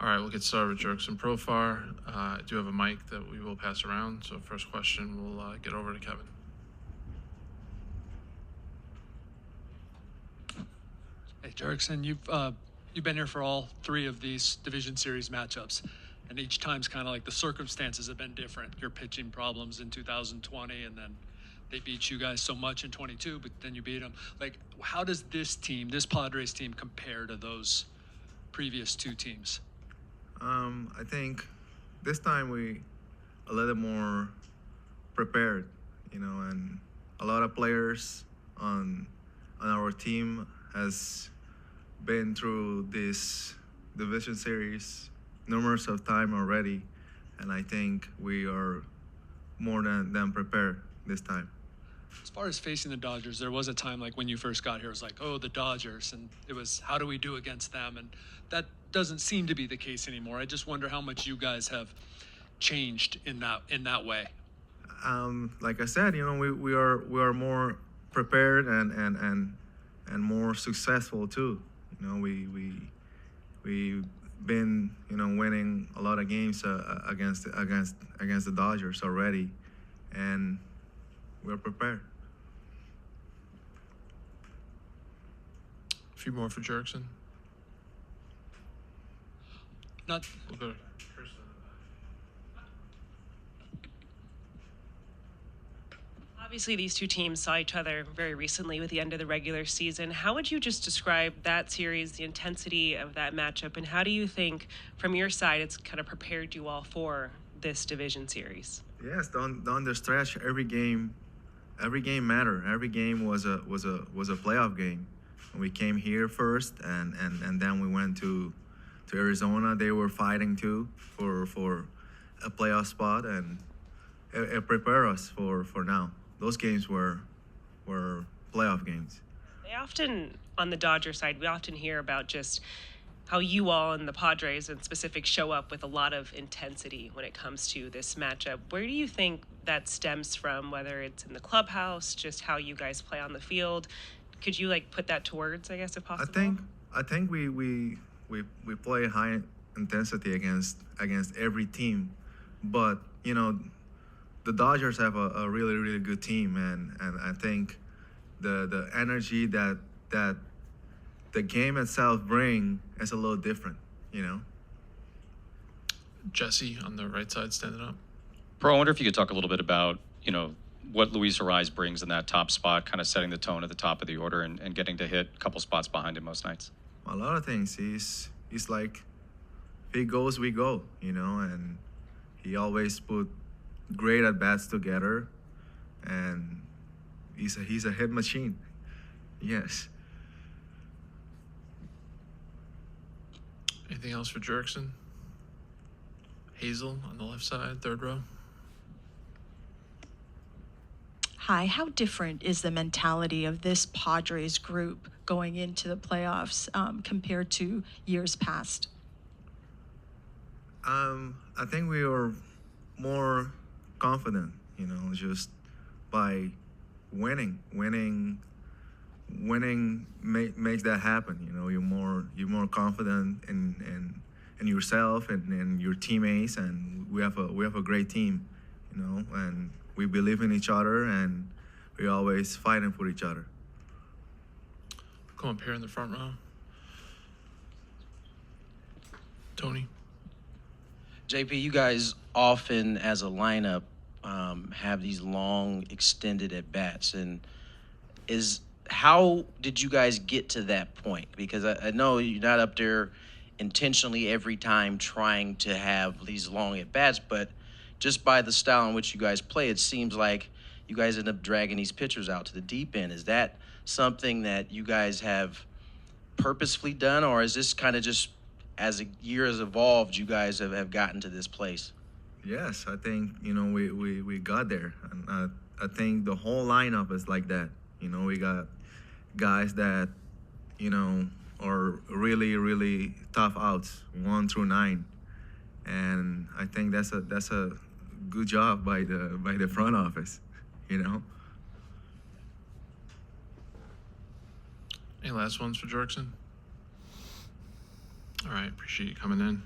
All right, we'll get started with Jurickson Profar. I do have a mic that we will pass around. So first question, we'll get over to Kevin. Hey, Jurickson, you've been here for all three of these division series matchups, and each time's kind of like the circumstances have been different. Your pitching problems in 2020, and then they beat you guys so much in 22, but then you beat them. Like, how does this team, this Padres team, compare to those previous two teams? I think this time we a little more prepared, and a lot of players on our team has been through this division series numerous of time already, and I think we are more than prepared this time. As far as facing the Dodgers, there was a time like when you first got here, it was like, oh, the Dodgers, and it was how do we do against them? And that doesn't seem to be the case anymore. I just wonder how much you guys have changed in that way. Like I said, we are more prepared and more successful too. We've been winning a lot of games against the Dodgers already, and we're prepared. A few more for Jurickson. Not. We'll go to Chris. Obviously, these two teams saw each other very recently with the end of the regular season. How would you just describe that series, the intensity of that matchup, and how do you think, from your side, it's kind of prepared you all for this division series? Yes, down the stretch, every game mattered. Every game was a playoff game. We came here first, and then we went to Arizona. They were fighting too for a playoff spot, and it prepared us for now. Those games were playoff games. They often, on the Dodger side, we often hear about just how you all and the Padres in specific show up with a lot of intensity when it comes to this matchup. Where do you think that stems from, whether it's in the clubhouse, just how you guys play on the field? Could you put that to words, I guess, if possible? I think we play high intensity against every team, but the Dodgers have a really, really good team, and I think the energy that the game itself bring is a little different, Jesse on the right side standing up. Pro, I wonder if you could talk a little bit about, what Luis Arraez brings in that top spot, kind of setting the tone at the top of the order and getting to hit a couple spots behind him most nights. A lot of things. He's like, if he goes, we go, and he always put great at bats together, and he's a hit machine. Yes. Anything else for Jurickson? Hazel on the left side, third row. Hi, how different is the mentality of this Padres group going into the playoffs compared to years past? I think we are more confident, just by winning makes that happen. You're more confident in yourself and in your teammates, and we have a great team, and we believe in each other, and we're always fighting for each other. Come up here in the front row. Tony. JP, you guys often, as a lineup, have these long, extended at-bats. And how did you guys get to that point? Because I know you're not up there intentionally every time trying to have these long at-bats, but just by the style in which you guys play, it seems like you guys end up dragging these pitchers out to the deep end. Is that something that you guys have purposefully done, or is this kind of just as the year has evolved, you guys have gotten to this place? Yes, I think, we got there. And I think the whole lineup is like that. We got guys that, are really, really tough outs, 1 through 9. And I think that's a good job by the front office, Any last ones for Jurickson? All right, appreciate you coming in.